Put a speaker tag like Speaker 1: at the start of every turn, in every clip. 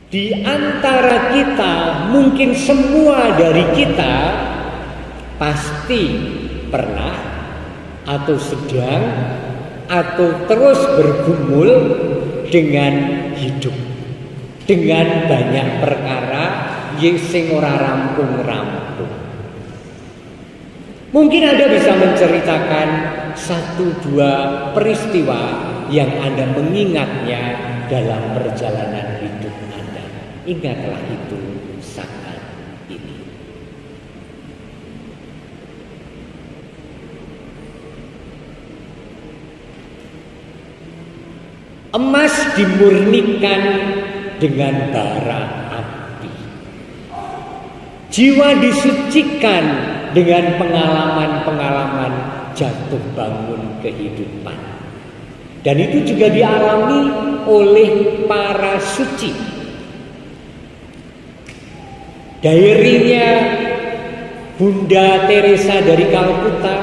Speaker 1: Di antara kita, mungkin semua dari kita pasti pernah atau sedang atau terus bergumul dengan hidup, dengan banyak perkara yang sing ora rampung-rampung. Mungkin Anda bisa menceritakan 1-2 peristiwa yang Anda mengingatnya dalam perjalanan hidup Anda. Ingatlah itu saat ini. Emas dimurnikan dengan bara api. Jiwa disucikan dengan pengalaman-pengalaman jatuh bangun kehidupan. Dan itu juga dialami oleh para suci. Diarinya Bunda Teresa dari Kalkuta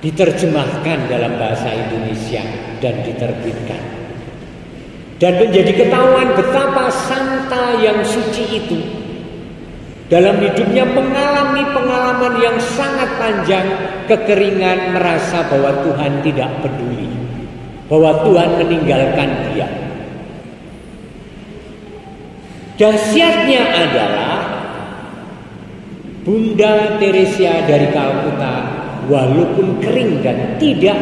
Speaker 1: diterjemahkan dalam bahasa Indonesia dan diterbitkan. Dan menjadi ketahuan betapa santa yang suci itu dalam hidupnya mengalami pengalaman yang sangat panjang, kekeringan, merasa bahwa Tuhan tidak peduli, bahwa Tuhan meninggalkan dia. Dahsyatnya adalah Bunda Teresa dari Kalkuta walaupun kering dan tidak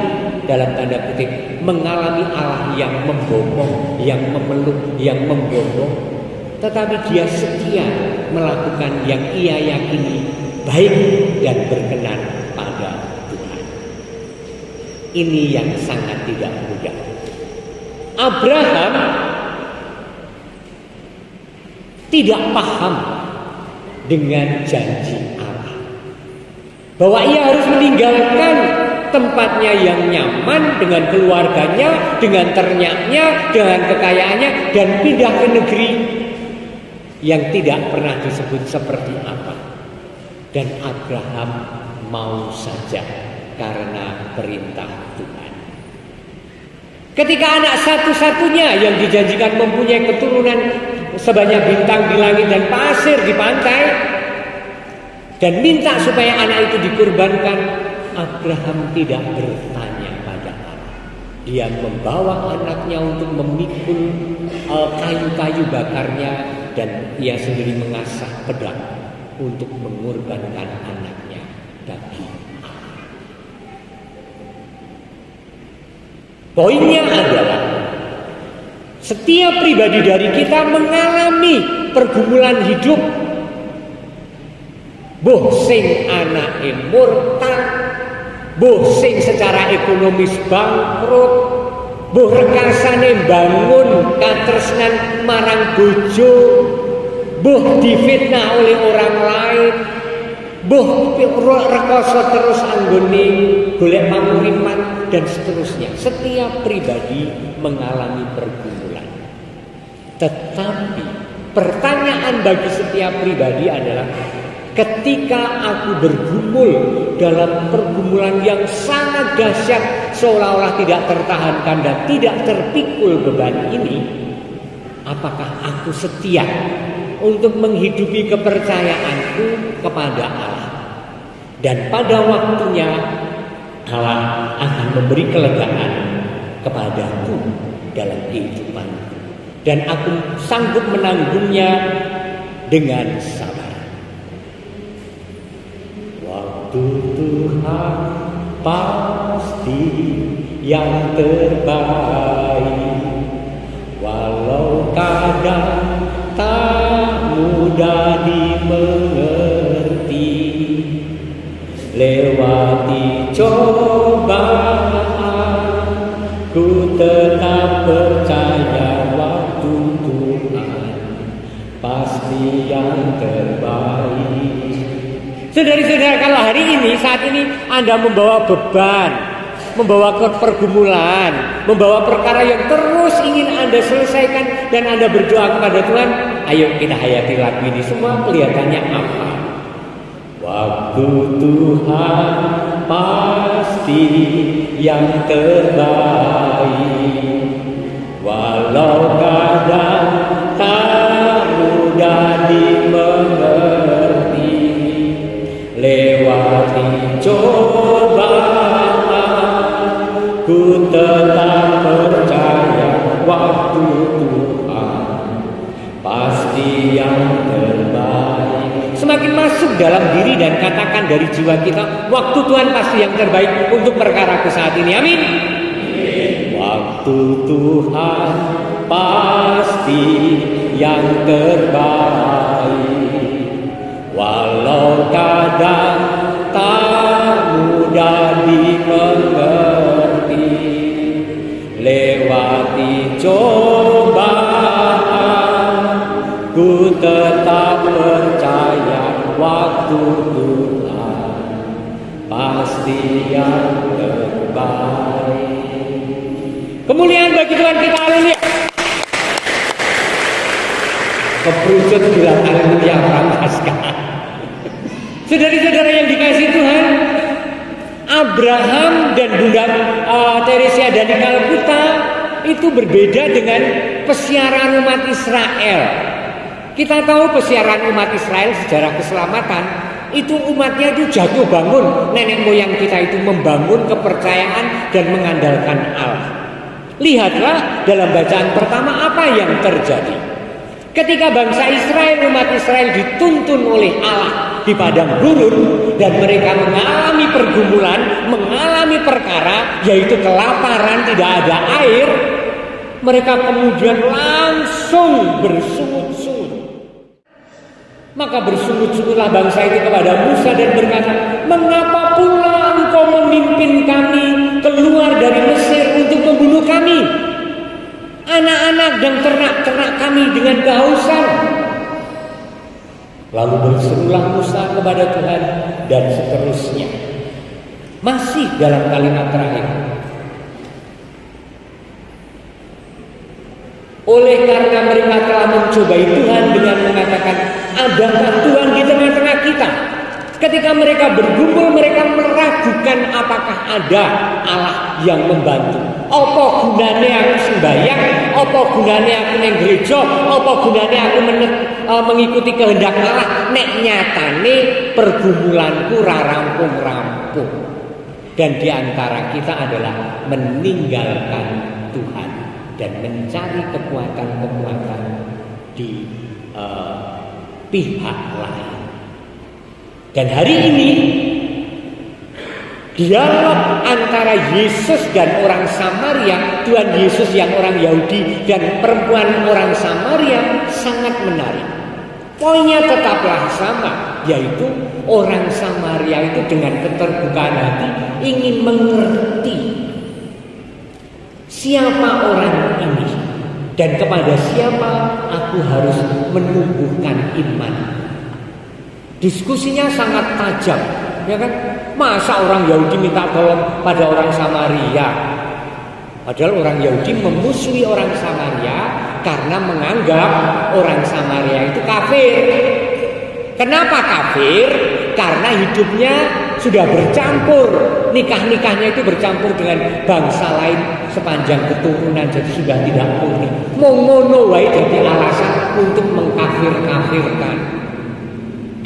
Speaker 1: dalam tanda kutip mengalami Allah yang membomong, yang memeluk, yang membomong, tetapi dia setia melakukan yang ia yakini baik dan berkenan pada Tuhan. Ini yang sangat tidak mudah. Abraham tidak paham dengan janji Allah, bahwa ia harus meninggalkan tempatnya yang nyaman dengan keluarganya, dengan ternaknya, dengan kekayaannya, dan pindah ke negeri yang tidak pernah disebut seperti apa. Dan Abraham mau saja karena perintah Tuhan. Ketika anak satu-satunya yang dijanjikan mempunyai keturunan sebanyak bintang di langit dan pasir di pantai, dan minta supaya anak itu dikurbankan, Abraham tidak bertanya pada Allah. Dia membawa anaknya untuk memikul kayu-kayu bakarnya, dan ia sendiri mengasah pedang untuk mengorbankan anaknya bagi Allah. Poinnya adalah setiap pribadi dari kita mengalami pergumulan hidup. Boh sing anake murtad, boh sing secara ekonomis bangkrut, boh rekasane bangun katresnan marang bojo, boh difitnah oleh orang lain, boh rekoso terus anggone golek panguripan dan seterusnya. Setiap pribadi mengalami pergumulan. Tetapi pertanyaan bagi setiap pribadi adalah, ketika aku bergumul dalam pergumulan yang sangat dahsyat, seolah-olah tidak tertahankan dan tidak terpikul beban ini, apakah aku setia untuk menghidupi kepercayaanku kepada Allah? Dan pada waktunya Allah akan memberi kelegaan kepadaku dalam kehidupanku, dan aku sanggup menanggungnya dengan sabar. Waktu Tuhan pasti yang terbaik, walau kadang tak mudah dimengerti. Lewati cobaan, ku tetap percaya waktu Tuhan pasti yang terbaik. Saudara-saudara, kalau hari ini, saat ini Anda membawa beban, membawa pergumulan, membawa perkara yang terus ingin Anda selesaikan, dan Anda berdoa kepada Tuhan, ayo kita hayati lagu ini semua. Kelihatannya apa? Waktu Tuhan pasti yang terbaik, walau kadang tak Tuhan pasti yang terbaik. Semakin masuk dalam diri dan katakan dari jiwa kita, waktu Tuhan pasti yang terbaik untuk perkaraku saat ini. Amin. Waktu Tuhan pasti yang terbaik. Walau kadang tak mudah dimengerti, lewati cobaan, ku tetap percaya waktu Tuhan pasti yang terbaik. Kemuliaan bagi Tuhan kita, haleluya. Keperucut bilang haleluya Prapaskah. Saudara-saudara yang dikasihi Tuhan, Abraham dan Bunda Teresia dari Kalkuta itu berbeda dengan pesiaran umat Israel. Kita tahu pesiaran umat Israel sejarah keselamatan itu umatnya itu jatuh bangun. Nenek moyang kita itu membangun kepercayaan dan mengandalkan Allah. Lihatlah dalam bacaan pertama apa yang terjadi. Ketika bangsa Israel, umat Israel dituntun oleh Allah di padang gurun dan mereka mengalami pergumulan, mengalami perkara yaitu kelaparan, tidak ada air, mereka kemudian langsung bersungut-sungut. Maka bersungut-sungutlah bangsa itu kepada Musa dan berkata, "Mengapa pula engkau memimpin kami keluar dari Mesir untuk membunuh kami? Anak-anak dan ternak-ternak kami dengan kehausan." Lalu berserulah Musa kepada Tuhan dan seterusnya. Masih dalam kalimat terakhir. Oleh karena mereka telah mencobai Tuhan dengan mengatakan, "Adakah Tuhan di tengah-tengah kita?" Ketika mereka bergumul, mereka meragukan apakah ada Allah yang membantu. Apa gunane aku sembahyang? Apa gunane aku nang gereja? Apa gunane aku mengikuti kehendak Allah? Nek nyatane pergumulanku ra rampung-rampung. Dan di antara kita adalah meninggalkan Tuhan dan mencari kekuatan-kekuatan di pihak lain. Dan hari ini dialog antara Yesus dan orang Samaria, Tuhan Yesus yang orang Yahudi dan perempuan orang Samaria sangat menarik. Poinnya tetaplah sama, yaitu orang Samaria itu dengan keterbukaan hati ingin mengerti siapa orang ini dan kepada siapa aku harus menumbuhkan iman. Diskusinya sangat tajam, ya kan? Masa orang Yahudi minta tolong pada orang Samaria? Padahal orang Yahudi memusuhi orang Samaria karena menganggap orang Samaria itu kafir. Kenapa kafir? Karena hidupnya sudah bercampur, nikah-nikahnya itu bercampur dengan bangsa lain sepanjang keturunan, jadi sudah tidak murni. Mongono wae jadi alasan untuk mengkafir-kafirkan.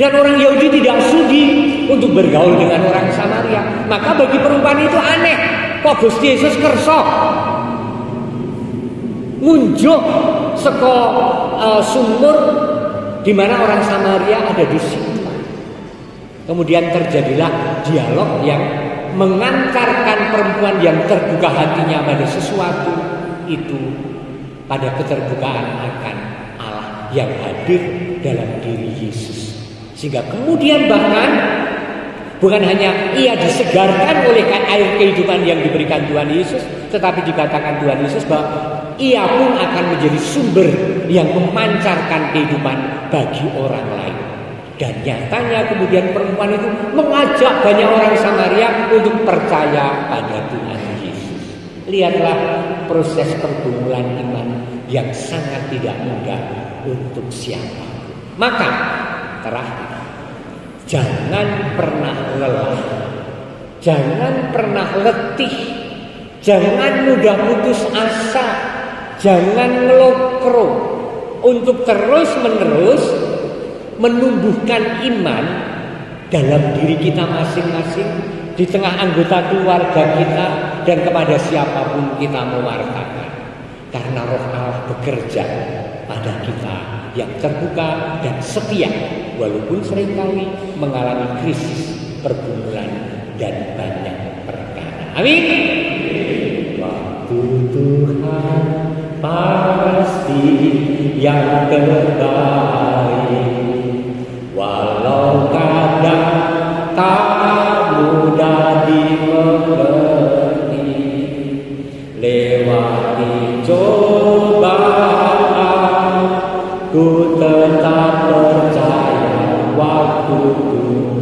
Speaker 1: Dan orang Yahudi tidak sudi untuk bergaul dengan orang Samaria. Maka bagi perempuan itu aneh, kok Gusti Yesus kersa ngunjuk saka sumur di mana orang Samaria ada di situ. Kemudian terjadilah dialog yang mengantarkan perempuan yang terbuka hatinya pada sesuatu itu pada keterbukaan akan Allah yang hadir dalam diri Yesus. Sehingga kemudian bahkan bukan hanya ia disegarkan oleh air kehidupan yang diberikan Tuhan Yesus, tetapi dikatakan Tuhan Yesus bahwa ia pun akan menjadi sumber yang memancarkan kehidupan bagi orang lain. Dan nyatanya kemudian perempuan itu mengajak banyak orang Samaria untuk percaya pada Tuhan Yesus. Lihatlah proses pergumulan iman yang sangat tidak mudah untuk siapa. Maka terakhir, jangan pernah lelah, jangan pernah letih, jangan mudah putus asa, jangan ngelokro untuk terus-menerus menumbuhkan iman dalam diri kita masing-masing, di tengah anggota keluarga kita, dan kepada siapapun kita mewartakan. Karena Roh Allah bekerja pada kita yang terbuka dan setia, walaupun seringkali mengalami krisis, pergumulan, dan banyak perkara. Amin. Waktu Tuhan pasti yang terbaik, walau kadang tak mudah dimengerti. Lewati cobaan, ku tetap percaya waktu Tuhan